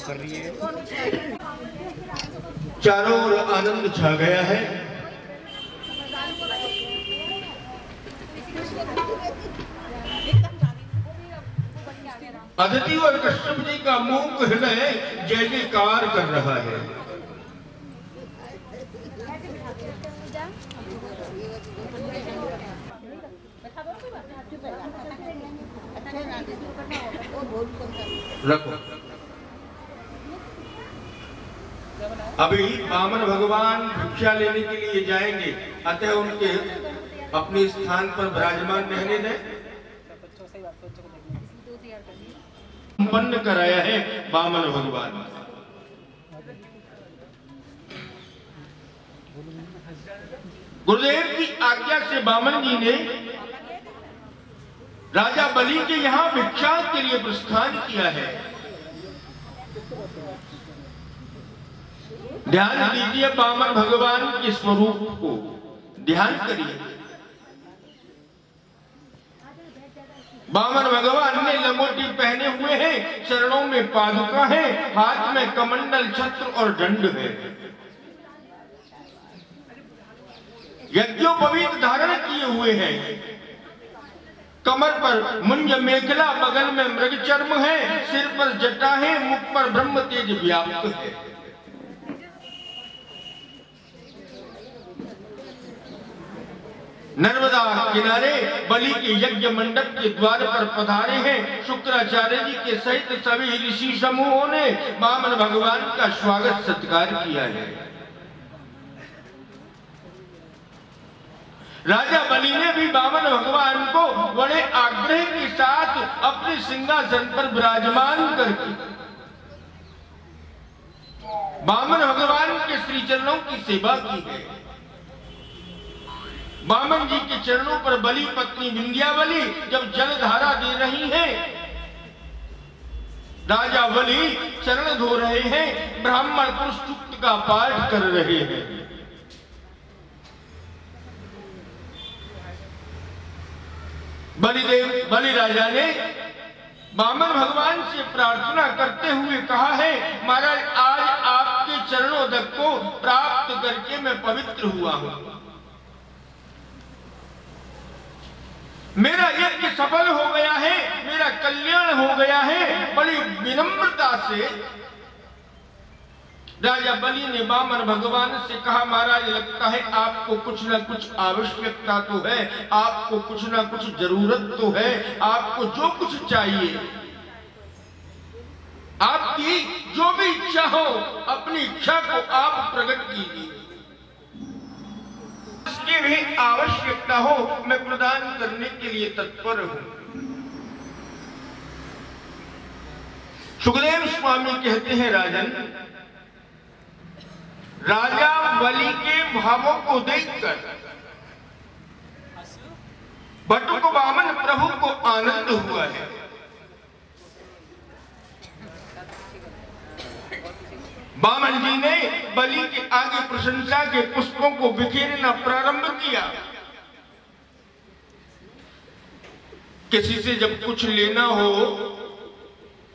कर रही है। चारों ओर आनंद छा गया है। अदिति और कश्यप जी का मूक हृदय जय जयकार कर रहा है। रखो। अभी वामन भगवान भिक्षा लेने के लिए जाएंगे, अतः उनके अपने स्थान पर विराजमान रहने दें। संपन्न कराया है वामन भगवान। गुरुदेव की आज्ञा से वामन जी ने राजा बलि के यहाँ भिक्षा के लिए प्रस्थान किया है। ध्यान दीजिए वामन भगवान के स्वरूप को ध्यान करिए। वामन भगवान ने लंगोटी पहने हुए हैं, चरणों में पादुका है, हाथ में कमंडल छत्र और दंड है। यज्ञोपवीत धारण किए हुए हैं। कमर पर मुंज मेखला, बगल में मृग चर्म है, सिर पर जटा है, मुख पर ब्रह्म तेज व्याप्त है। नर्मदा किनारे बलि के यज्ञ मंडप के द्वार पर पधारे हैं। शुक्राचार्य जी के सहित सभी ऋषि समूहों ने वामन भगवान का स्वागत सत्कार किया है। राजा बलि ने भी वामन भगवान को बड़े आग्रह के साथ अपने सिंहासन पर विराजमान करके वामन भगवान के श्री चरणों की सेवा की है। वामन जी के चरणों पर बलि पत्नी विंध्यावली जब जल धारा दे रही हैं, राजा बलि चरण धो रहे हैं, ब्राह्मण पुरुष सूक्त का पाठ कर रहे हैं। बलि राजा ने वामन भगवान से प्रार्थना करते हुए कहा है, महाराज आज आपके चरणोदक को प्राप्त करके मैं पवित्र हुआ हूं। मेरा यज्ञ सफल हो गया है, मेरा कल्याण हो गया है। बड़ी विनम्रता से राजा बलि ने वामन भगवान से कहा, महाराज लगता है आपको कुछ ना कुछ आवश्यकता तो है, आपको कुछ ना कुछ जरूरत तो है, आपको जो कुछ चाहिए, आपकी जो भी इच्छा हो, अपनी इच्छा को आप प्रकट कीजिए। इसकी भी आवश्यकता हो मैं प्रदान करने के लिए तत्पर हूं। सुखदेव स्वामी कहते हैं, राजन राजा बलि के भावों को देखकर बटुक वामन प्रभु को आनंद हुआ है। वामन जी ने बलि के आगे प्रशंसा के पुष्पों को बिखेरना प्रारंभ किया। किसी से जब कुछ लेना हो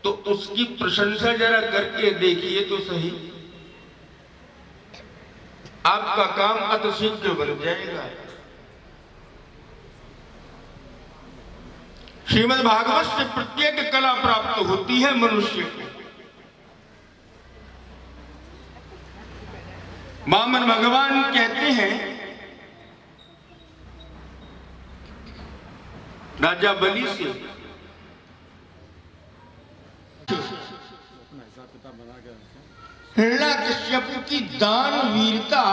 तो उसकी प्रशंसा जरा करके देखिए तो सही। आपका काम अति शीघ्र बन जाएगा। श्रीमद् भागवत से प्रत्येक कला प्राप्त होती है मनुष्य को। वामन भगवान कहते हैं राजा बलि से, हिरण्याकश्यप की दान वीरता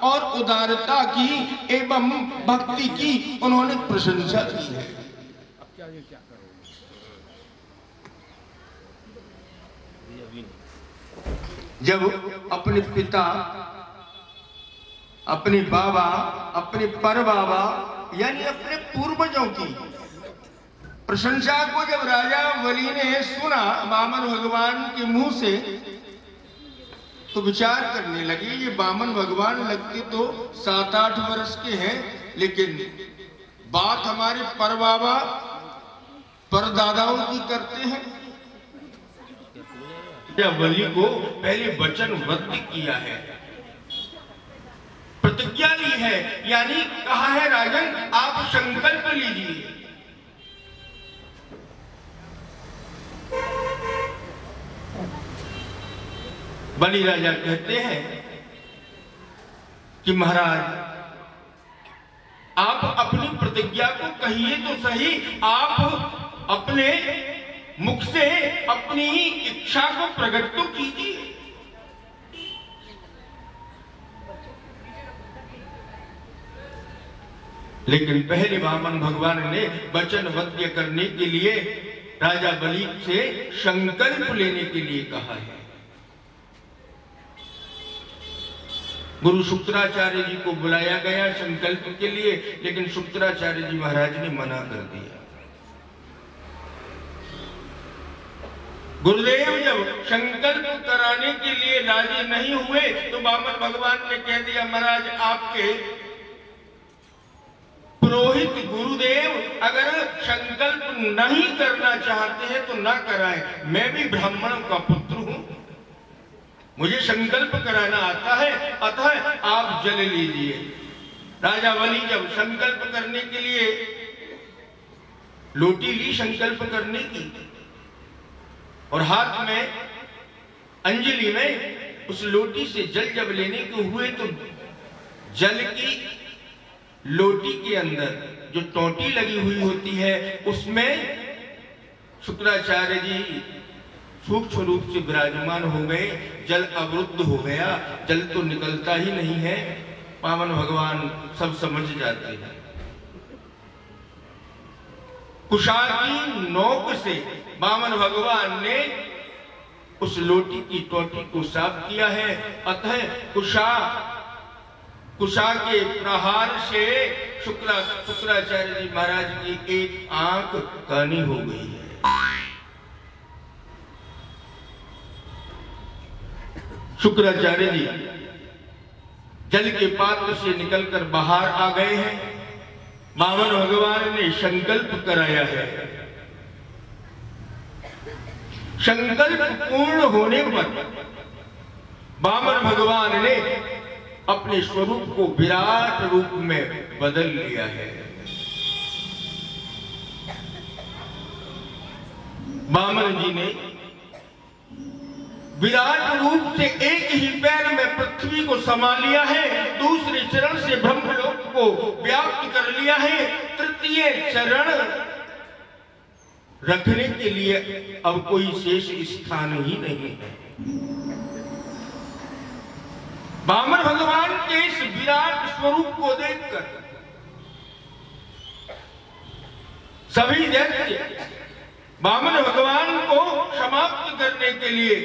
और उदारता की एवं भक्ति की उन्होंने प्रशंसा की है। जब अपने पिता, अपने बाबा, अपने परबाबा यानी अपने पूर्वजों की प्रशंसा को जब राजा बलि ने सुना वामन भगवान के मुंह से, तो विचार करने लगे ये वामन भगवान लगते तो 7-8 वर्ष के हैं, लेकिन बात हमारे परबाबा परदादाओं की करते हैं। बलि को पहले वचनबद्ध किया है, प्रतिज्ञा ली है, यानी कहा है राजन आप संकल्प लीजिए। बलि राजा कहते हैं कि महाराज आप अपनी प्रतिज्ञा को कहिए तो सही, आप अपने मुख से अपनी इच्छा को प्रकट तो कीजिए। लेकिन पहले वामन भगवान ने वचनबद्ध करने के लिए राजा बलि से संकल्प लेने के लिए कहा है। गुरु शुक्राचार्य जी को बुलाया गया संकल्प के लिए, लेकिन शुक्राचार्य जी महाराज ने मना कर दिया। गुरुदेव जब संकल्प कराने के लिए राजी नहीं हुए तो वामन भगवान ने कह दिया महाराज आपके पुरोहित गुरुदेव अगर संकल्प नहीं करना चाहते हैं तो ना कराएं, मैं भी ब्राह्मणों का पुत्र हूं, मुझे संकल्प कराना आता है, अतः आप जल लीजिए। राजा बलि जब संकल्प करने के लिए लोटी ली संकल्प करने की, और हाथ में अंजलि में उस लोटी से जल जब लेने को हुए तो जल की लोटी के अंदर जो टोटी लगी हुई होती है उसमें शुक्राचार्य जी सूक्ष्म रूप से विराजमान हो गए, जल अवरुद्ध हो गया, जल तो निकलता ही नहीं है। वामन भगवान सब समझ जाते हैं। कुशा की नोक से वामन भगवान ने उस लोटी की टोटी को साफ किया है, अतः कुशा के प्रहार से शुक्राचार्य जी महाराज की एक आंख कानी हो गई है। शुक्राचार्य जी जल के पात्र से निकलकर बाहर आ गए हैं। वामन भगवान ने संकल्प कराया है। संकल्प पूर्ण होने पर वामन भगवान ने अपने स्वरूप को विराट रूप में बदल लिया है। वामन जी ने विराट रूप से एक ही पैर में पृथ्वी को संभाल लिया है, दूसरे चरण से ब्रह्मलोक को व्याप्त कर लिया है, तृतीय चरण रखने के लिए अब कोई शेष स्थान ही नहीं है। वामन भगवान के इस विराट स्वरूप को देखकर सभी दैत्य वामन भगवान को समाप्त करने के लिए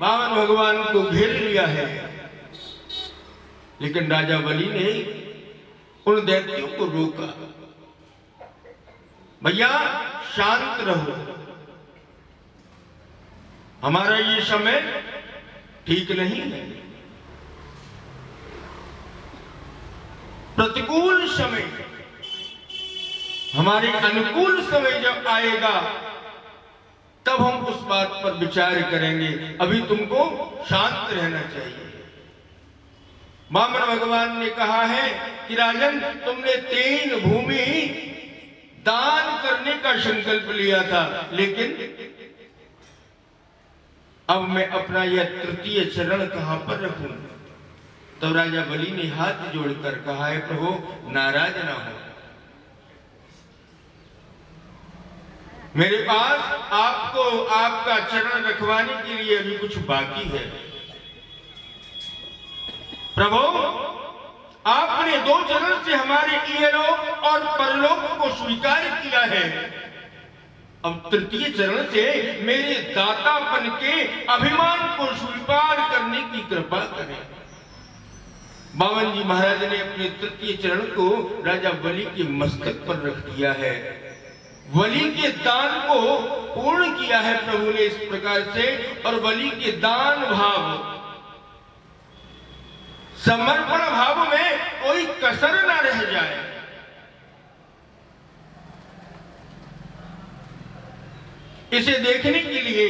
वामन भगवान को घेर लिया है, लेकिन राजा बलि ने उन दैत्यों को रोका। भैया शांत रहो, हमारा ये समय ठीक नहीं है। प्रतिकूल समय, हमारे अनुकूल समय जब आएगा तब हम उस बात पर विचार करेंगे, अभी तुमको शांत रहना चाहिए। वामन भगवान ने कहा है कि राजन, तुमने 3 भूमि दान करने का संकल्प लिया था, लेकिन अब मैं अपना यह तृतीय चरण कहां पर रखूं? तो राजा बलि ने हाथ जोड़कर कहा है, प्रभु नाराज ना हो, मेरे पास आपको आपका चरण रखवाने के लिए अभी कुछ बाकी है। प्रभु, आपने 2 चरण से हमारे इहलोक और परलोक को स्वीकार किया है, अब तृतीय चरण से मेरे दातापन के अभिमान को स्वीकार करने की कृपा करें। बावन जी महाराज ने अपने तृतीय चरण को राजा बलि के मस्तक पर रख दिया है। बलि के दान को पूर्ण किया है प्रभु ने इस प्रकार से, और बलि के दान भाव, समर्पण भाव में कोई कसर ना रह जाए। इसे देखने के लिए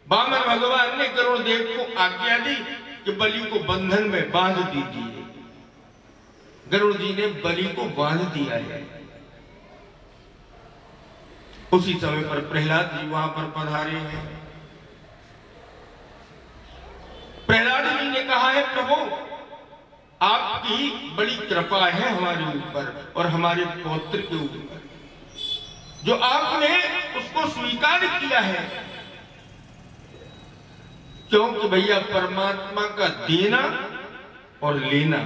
वामन भगवान ने गरुड़ देव को आज्ञा दी कि बलि को बंधन में बांध दीजिए। गरुड़ जी ने बलि को बांध दिया है। उसी समय पर प्रहलाद जी वहां पर पधारे हैं। प्रहलाद जी ने कहा है, प्रभु आपकी बड़ी कृपा है हमारे ऊपर और हमारे पौत्र के ऊपर, जो आपने उसको स्वीकार किया है, क्योंकि भैया परमात्मा का देना और लेना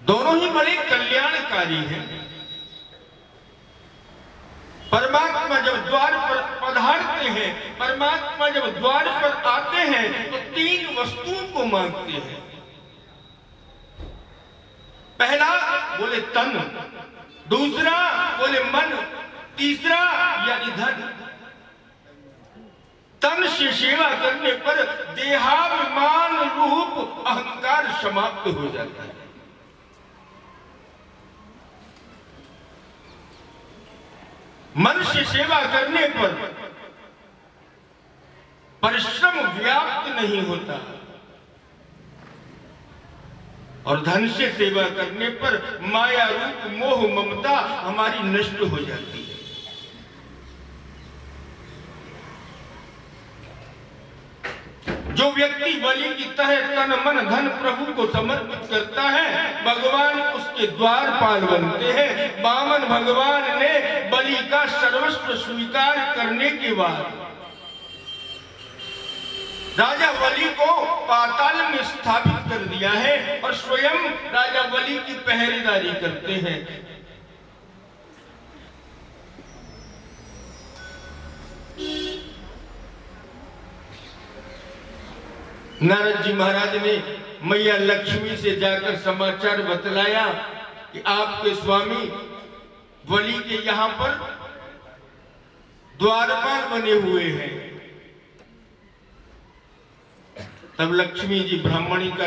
दोनों ही बड़े कल्याणकारी हैं। परमात्मा जब द्वार पर पधारते हैं, परमात्मा जब द्वार पर आते हैं तो 3 वस्तुओं को मांगते हैं। पहला बोले तन, दूसरा बोले मन, तीसरा यानी धन। तन से सेवा करने पर देहाभिमान रूप अहंकार समाप्त हो जाता है। मन से सेवा करने पर परिश्रम व्याप्त नहीं होता, और धन से सेवा करने पर माया रूप मोह ममता हमारी नष्ट हो जाती है। जो व्यक्ति बलि की तरह तन मन धन प्रभु को समर्पित करता है, भगवान उसके द्वारपाल बनते हैं। वामन भगवान ने बलि का सर्वस्व स्वीकार करने के बाद राजा बलि को पाताल में स्थापित कर दिया है, और स्वयं राजा बलि की पहरेदारी करते हैं। नारद जी महाराज ने मैया लक्ष्मी से जाकर समाचार बतलाया कि आपके स्वामी बलि के यहां पर द्वारपाल बने हुए हैं। तब लक्ष्मी जी ब्राह्मणी का